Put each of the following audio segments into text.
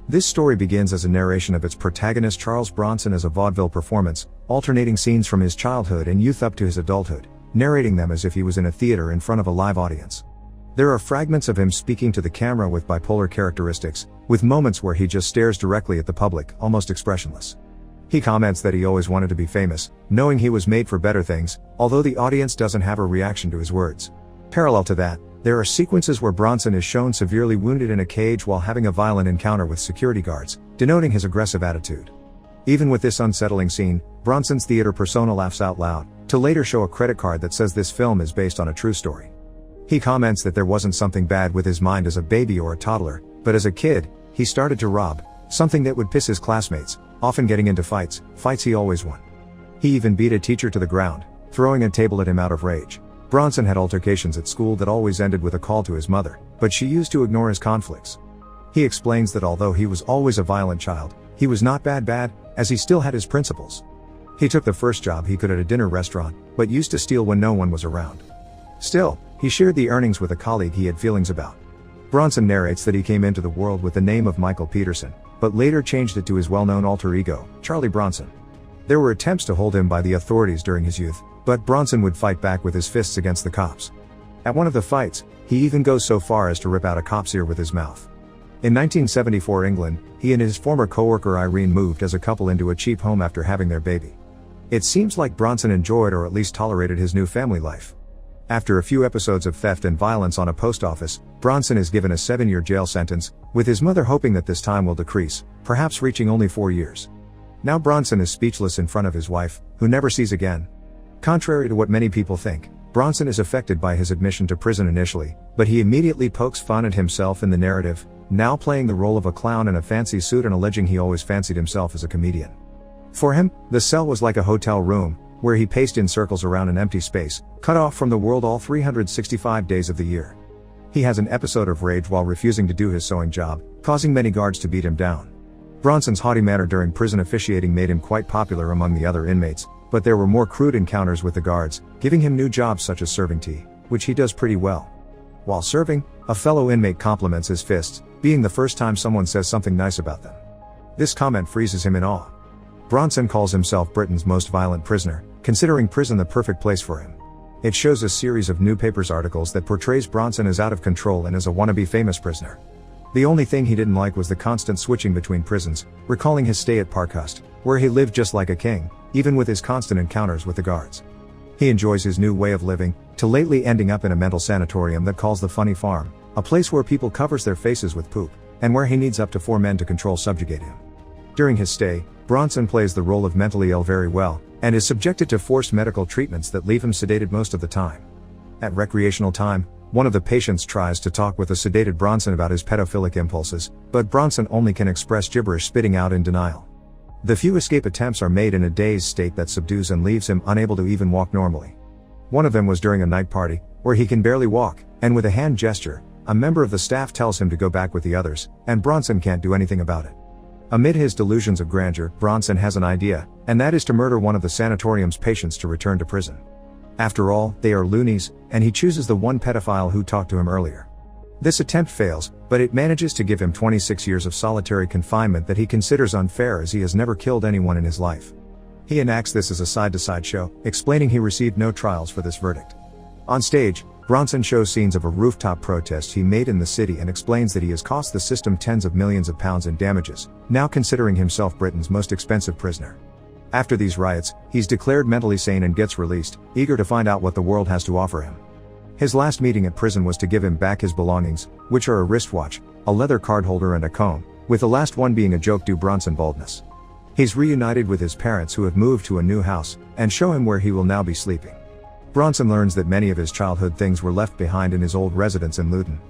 This story begins as a narration of its protagonist Charles Bronson as a vaudeville performance, alternating scenes from his childhood and youth up to his adulthood, narrating them as if he was in a theater in front of a live audience. There are fragments of him speaking to the camera with bipolar characteristics, with moments where he just stares directly at the public, almost expressionless. He comments that he always wanted to be famous, knowing he was made for better things, although the audience doesn't have a reaction to his words. Parallel to that, there are sequences where Bronson is shown severely wounded in a cage while having a violent encounter with security guards, denoting his aggressive attitude. Even with this unsettling scene, Bronson's theater persona laughs out loud, to later show a credit card that says this film is based on a true story. He comments that there wasn't something bad with his mind as a baby or a toddler, but as a kid, he started to rob, something that would piss his classmates, often getting into fights he always won. He even beat a teacher to the ground, throwing a table at him out of rage. Bronson had altercations at school that always ended with a call to his mother, but she used to ignore his conflicts. He explains that although he was always a violent child, he was not bad, as he still had his principles. He took the first job he could at a dinner restaurant, but used to steal when no one was around. Still, he shared the earnings with a colleague he had feelings about. Bronson narrates that he came into the world with the name of Michael Peterson, but later changed it to his well-known alter ego, Charlie Bronson. There were attempts to hold him by the authorities during his youth, but Bronson would fight back with his fists against the cops. At one of the fights, he even goes so far as to rip out a cop's ear with his mouth. In 1974 England, he and his former co-worker Irene moved as a couple into a cheap home after having their baby. It seems like Bronson enjoyed or at least tolerated his new family life. After a few episodes of theft and violence on a post office, Bronson is given a 7-year jail sentence, with his mother hoping that this time will decrease, perhaps reaching only 4 years. Now Bronson is speechless in front of his wife, who never sees again. Contrary to what many people think, Bronson is affected by his admission to prison initially, but he immediately pokes fun at himself in the narrative, now playing the role of a clown in a fancy suit and alleging he always fancied himself as a comedian. For him, the cell was like a hotel room, where he paced in circles around an empty space, cut off from the world all 365 days of the year. He has an episode of rage while refusing to do his sewing job, causing many guards to beat him down. Bronson's haughty manner during prison officiating made him quite popular among the other inmates, but there were more crude encounters with the guards, giving him new jobs such as serving tea, which he does pretty well. While serving, a fellow inmate compliments his fists, being the first time someone says something nice about them. This comment freezes him in awe. Bronson calls himself Britain's most violent prisoner, considering prison the perfect place for him. It shows a series of newspapers articles that portrays Bronson as out of control and as a wannabe famous prisoner. The only thing he didn't like was the constant switching between prisons, recalling his stay at Parkhurst, where he lived just like a king, even with his constant encounters with the guards. He enjoys his new way of living, to lately ending up in a mental sanatorium that calls the Funny Farm, a place where people covers their faces with poop, and where he needs up to 4 men to subjugate him. During his stay, Bronson plays the role of mentally ill very well, and is subjected to forced medical treatments that leave him sedated most of the time. At recreational time, one of the patients tries to talk with a sedated Bronson about his pedophilic impulses, but Bronson only can express gibberish, spitting out in denial. The few escape attempts are made in a dazed state that subdues and leaves him unable to even walk normally. One of them was during a night party, where he can barely walk, and with a hand gesture, a member of the staff tells him to go back with the others, and Bronson can't do anything about it. Amid his delusions of grandeur, Bronson has an idea, and that is to murder one of the sanatorium's patients to return to prison. After all, they are loonies, and he chooses the one pedophile who talked to him earlier. This attempt fails, but it manages to give him 26 years of solitary confinement that he considers unfair as he has never killed anyone in his life. He enacts this as a side-to-side show, explaining he received no trials for this verdict. On stage, Bronson shows scenes of a rooftop protest he made in the city and explains that he has cost the system tens of millions of pounds in damages, now considering himself Britain's most expensive prisoner. After these riots, he's declared mentally sane and gets released, eager to find out what the world has to offer him. His last meeting at prison was to give him back his belongings, which are a wristwatch, a leather card holder and a comb, with the last one being a joke due Bronson baldness. He's reunited with his parents who have moved to a new house, and show him where he will now be sleeping. Bronson learns that many of his childhood things were left behind in his old residence in Luton.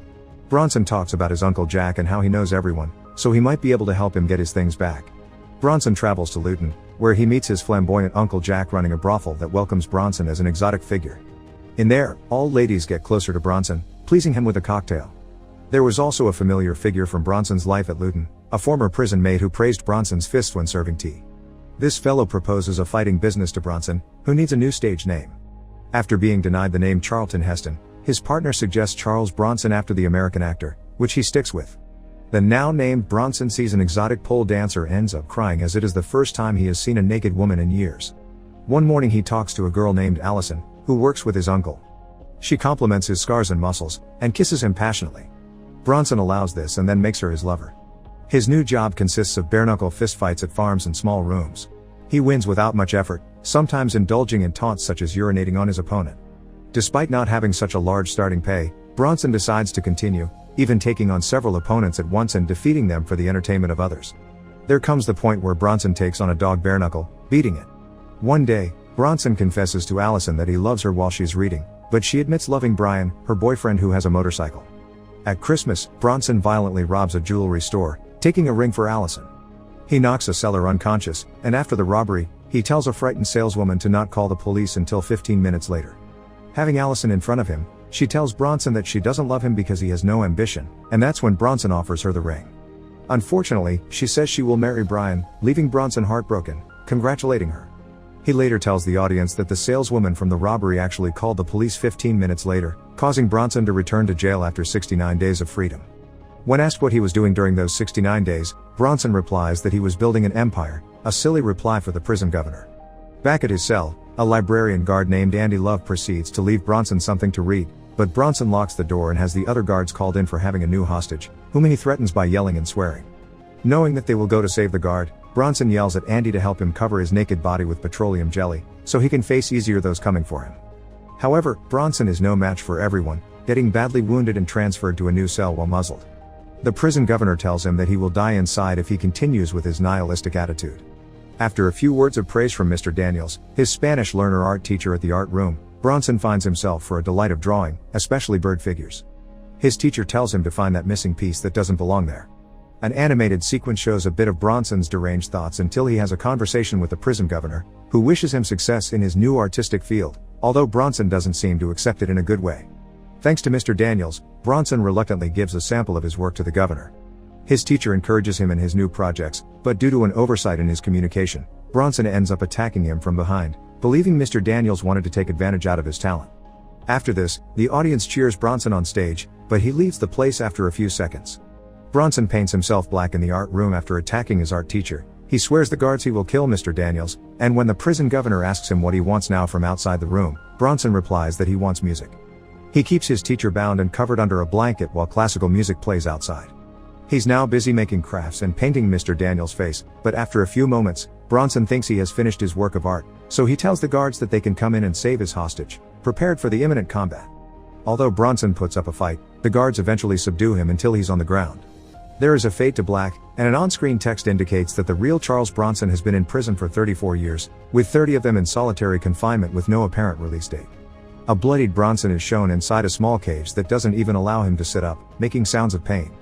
Bronson talks about his Uncle Jack and how he knows everyone, so he might be able to help him get his things back. Bronson travels to Luton, where he meets his flamboyant Uncle Jack running a brothel that welcomes Bronson as an exotic figure. In there, all ladies get closer to Bronson, pleasing him with a cocktail. There was also a familiar figure from Bronson's life at Luton, a former prison mate who praised Bronson's fists when serving tea. This fellow proposes a fighting business to Bronson, who needs a new stage name. After being denied the name Charlton Heston, his partner suggests Charles Bronson after the American actor, which he sticks with. The now named Bronson sees an exotic pole dancer and ends up crying as it is the first time he has seen a naked woman in years. One morning he talks to a girl named Allison, who works with his uncle. She compliments his scars and muscles, and kisses him passionately. Bronson allows this and then makes her his lover. His new job consists of bare-knuckle fistfights at farms and small rooms. He wins without much effort, sometimes indulging in taunts such as urinating on his opponent. Despite not having such a large starting pay, Bronson decides to continue, even taking on several opponents at once and defeating them for the entertainment of others. There comes the point where Bronson takes on a dog bare-knuckle, beating it. One day, Bronson confesses to Allison that he loves her while she's reading, but she admits loving Brian, her boyfriend who has a motorcycle. At Christmas, Bronson violently robs a jewelry store, taking a ring for Allison. He knocks a seller unconscious, and after the robbery, he tells a frightened saleswoman to not call the police until 15 minutes later. Having Allison in front of him, she tells Bronson that she doesn't love him because he has no ambition, and that's when Bronson offers her the ring. Unfortunately, she says she will marry Brian, leaving Bronson heartbroken, congratulating her. He later tells the audience that the saleswoman from the robbery actually called the police 15 minutes later, causing Bronson to return to jail after 69 days of freedom. When asked what he was doing during those 69 days, Bronson replies that he was building an empire, a silly reply for the prison governor. Back at his cell, a librarian guard named Andy Love proceeds to leave Bronson something to read, but Bronson locks the door and has the other guards called in for having a new hostage, whom he threatens by yelling and swearing. Knowing that they will go to save the guard, Bronson yells at Andy to help him cover his naked body with petroleum jelly, so he can face easier those coming for him. However, Bronson is no match for everyone, getting badly wounded and transferred to a new cell while muzzled. The prison governor tells him that he will die inside if he continues with his nihilistic attitude. After a few words of praise from Mr. Daniels, his Spanish learner art teacher at the art room, Bronson finds himself for a delight of drawing, especially bird figures. His teacher tells him to find that missing piece that doesn't belong there. An animated sequence shows a bit of Bronson's deranged thoughts until he has a conversation with the prison governor, who wishes him success in his new artistic field, although Bronson doesn't seem to accept it in a good way. Thanks to Mr. Daniels, Bronson reluctantly gives a sample of his work to the governor. His teacher encourages him in his new projects, but due to an oversight in his communication, Bronson ends up attacking him from behind, believing Mr. Daniels wanted to take advantage out of his talent. After this, the audience cheers Bronson on stage, but he leaves the place after a few seconds. Bronson paints himself black in the art room after attacking his art teacher. He swears the guards he will kill Mr. Daniels, and when the prison governor asks him what he wants now from outside the room, Bronson replies that he wants music. He keeps his teacher bound and covered under a blanket while classical music plays outside. He's now busy making crafts and painting Mr. Daniels' face, but after a few moments, Bronson thinks he has finished his work of art, so he tells the guards that they can come in and save his hostage, prepared for the imminent combat. Although Bronson puts up a fight, the guards eventually subdue him until he's on the ground. There is a fade to black, and an on-screen text indicates that the real Charles Bronson has been in prison for 34 years, with 30 of them in solitary confinement with no apparent release date. A bloodied Bronson is shown inside a small cage that doesn't even allow him to sit up, making sounds of pain.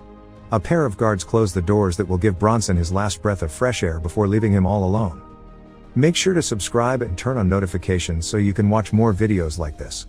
A pair of guards close the doors that will give Bronson his last breath of fresh air before leaving him all alone. Make sure to subscribe and turn on notifications so you can watch more videos like this.